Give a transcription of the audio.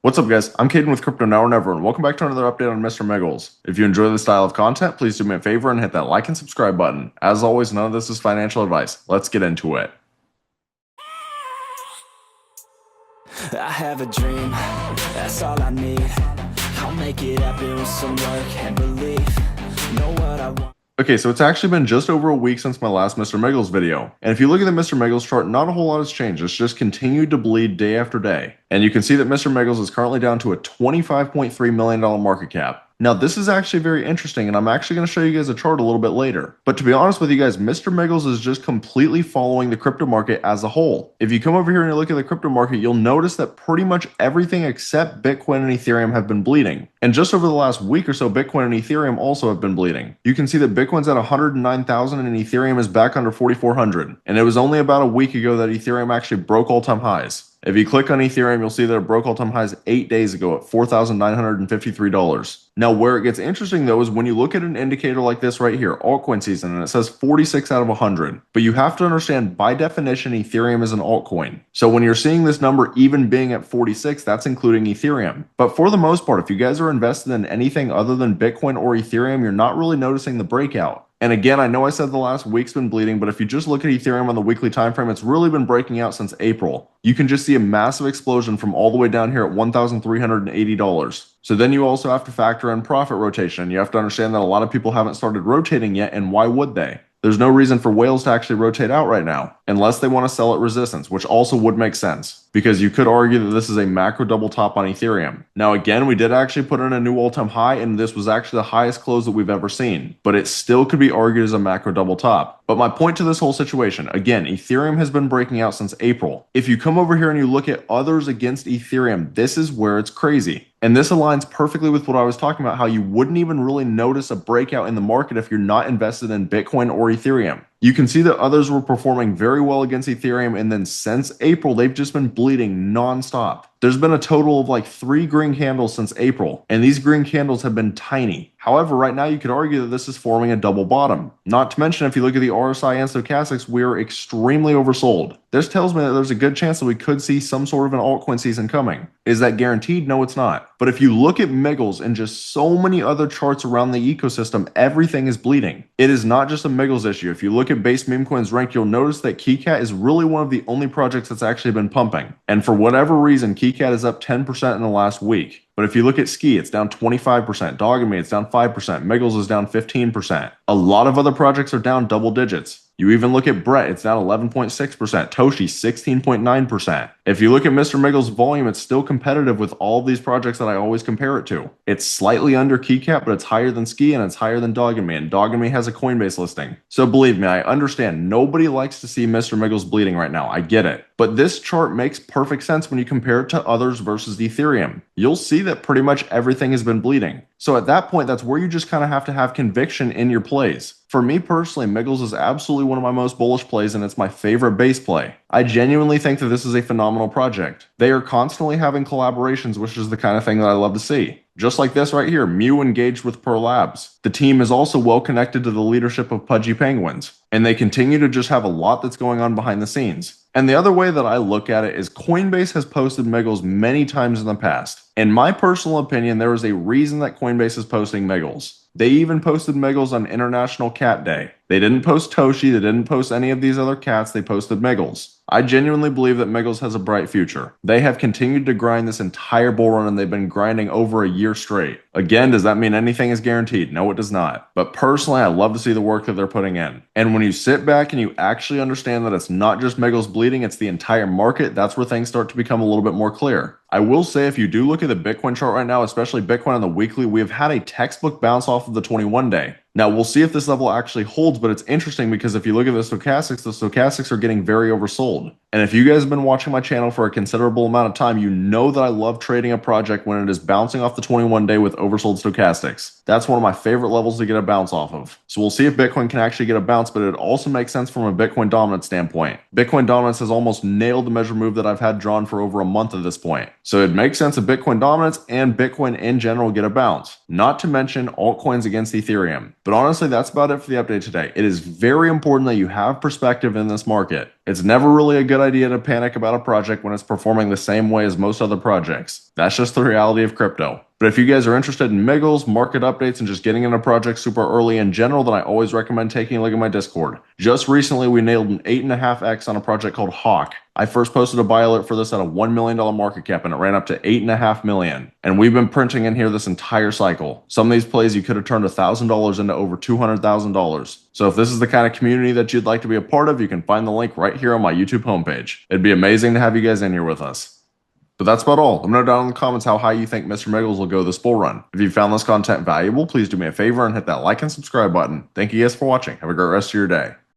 What's up, guys? I'm Caden with Crypto Now or Never, and welcome back to another update on Mr. Miggles. If you enjoy this style of content, please do me a favor and hit that like and subscribe button. As always, none of this is financial advice. Let's get into it. I have a dream, that's all I need. I'll make it happen with some work and belief. Know what I want. Okay, so it's actually been just over a week since my last Mr. Miggles video. And if you look at the Mr. Miggles chart, not a whole lot has changed. It's just continued to bleed day after day. And you can see that Mr. Miggles is currently down to a $25.3 million market cap. Now, this is actually very interesting, and I'm actually going to show you guys a chart a little bit later. But to be honest with you guys, Mr. Miggles is just completely following the crypto market as a whole. If you come over here and you look at the crypto market, you'll notice that pretty much everything except Bitcoin and Ethereum have been bleeding. And just over the last week or so, Bitcoin and Ethereum also have been bleeding. You can see that Bitcoin's at 109,000 and Ethereum is back under 4,400. And it was only about a week ago that Ethereum actually broke all-time highs. If you click on Ethereum, you'll see that it broke all-time highs 8 days ago at $4,953. Now, where it gets interesting, though, is when you look at an indicator like this right here, altcoin season, and it says 46 out of 100. But you have to understand, by definition, Ethereum is an altcoin. So when you're seeing this number even being at 46, that's including Ethereum. But for the most part, if you guys are invested in anything other than Bitcoin or Ethereum, you're not really noticing the breakout. And again, I know I said the last week's been bleeding, but if you just look at Ethereum on the weekly time frame, it's really been breaking out since April. You can just see a massive explosion from all the way down here at $1,380. So then you also have to factor in profit rotation. You have to understand that a lot of people haven't started rotating yet, and why would they? There's no reason for whales to actually rotate out right now, unless they want to sell at resistance, which also would make sense, because you could argue that this is a macro double top on Ethereum. Now again, we did actually put in a new all-time high, and this was actually the highest close that we've ever seen, but it still could be argued as a macro double top. But my point to this whole situation, again, Ethereum has been breaking out since April. If you come over here and you look at others against Ethereum, this is where it's crazy. And this aligns perfectly with what I was talking about, how you wouldn't even really notice a breakout in the market if you're not invested in Bitcoin or Ethereum. You can see that others were performing very well against Ethereum, and then since April, they've just been bleeding nonstop. There's been a total of like 3 green candles since April, and these green candles have been tiny. However, right now you could argue that this is forming a double bottom. Not to mention, if you look at the RSI and stochastics, we're extremely oversold. This tells me that there's a good chance that we could see some sort of an altcoin season coming. Is that guaranteed? No, it's not. But if you look at Miggles and just so many other charts around the ecosystem, everything is bleeding. It is not just a Miggles issue. If you look at base Memecoin's rank, you'll notice that Keycat is really one of the only projects that's actually been pumping. And for whatever reason, Keycat is up 10% in the last week. But if you look at Ski, it's down 25%. Doginme, it's down 5%. Miggles is down 15%. A lot of other projects are down double digits. You even look at Brett, it's down 11.6%. Toshi, 16.9%. If you look at Mr. Miggles' volume, it's still competitive with all of these projects that I always compare it to. It's slightly under Keycat, but it's higher than Ski and it's higher than Doginme, and Doginme has a Coinbase listing. So believe me, I understand nobody likes to see Mr. Miggles bleeding right now. I get it. But this chart makes perfect sense when you compare it to others versus Ethereum. You'll see that pretty much everything has been bleeding. So at that point, that's where you just kind of have to have conviction in your plays. For me personally, Miggles is absolutely one of my most bullish plays, and it's my favorite base play. I genuinely think that this is a phenomenal project. They are constantly having collaborations, which is the kind of thing that I love to see. Just like this right here, Mew engaged with Purrlabs. The team is also well connected to the leadership of Pudgy Penguins, and they continue to just have a lot that's going on behind the scenes. And the other way that I look at it is Coinbase has posted Miggles many times in the past. In my personal opinion, there is a reason that Coinbase is posting Miggles. They even posted Miggles on International Cat Day. They didn't post Toshi, they didn't post any of these other cats, they posted Miggles. I genuinely believe that Miggles has a bright future. They have continued to grind this entire bull run, and they've been grinding over a year straight. Again, does that mean anything is guaranteed? No, it does not. But personally, I love to see the work that they're putting in. And when you sit back and you actually understand that it's not just Miggles bleeding, it's the entire market, that's where things start to become a little bit more clear. I will say, if you do look at the Bitcoin chart right now, especially Bitcoin on the weekly, we have had a textbook bounce off of the 21-day. Now, we'll see if this level actually holds, but it's interesting because if you look at the stochastics are getting very oversold. And if you guys have been watching my channel for a considerable amount of time, you know that I love trading a project when it is bouncing off the 21-day with oversold stochastics. That's one of my favorite levels to get a bounce off of. So we'll see if Bitcoin can actually get a bounce, but it also makes sense from a Bitcoin dominance standpoint. Bitcoin dominance has almost nailed the measure move that I've had drawn for over a month at this point. So it makes sense that Bitcoin dominance and Bitcoin in general get a bounce. Not to mention altcoins against Ethereum. But honestly, that's about it for the update today. It is very important that you have perspective in this market. It's never really a good good idea to panic about a project when it's performing the same way as most other projects. That's just the reality of crypto. But if you guys are interested in Miggles, market updates, and just getting into projects super early in general, then I always recommend taking a look at my Discord. Just recently, we nailed an 8.5x on a project called Hawk. I first posted a buy alert for this at a $1 million market cap, and it ran up to $8.5 million. And we've been printing in here this entire cycle. Some of these plays you could have turned $1,000 into over $200,000. So if this is the kind of community that you'd like to be a part of, you can find the link right here on my YouTube homepage. It'd be amazing to have you guys in here with us. But that's about all. Let me know down in the comments how high you think Mr. Miggles will go this bull run. If you found this content valuable, please do me a favor and hit that like and subscribe button. Thank you guys for watching. Have a great rest of your day.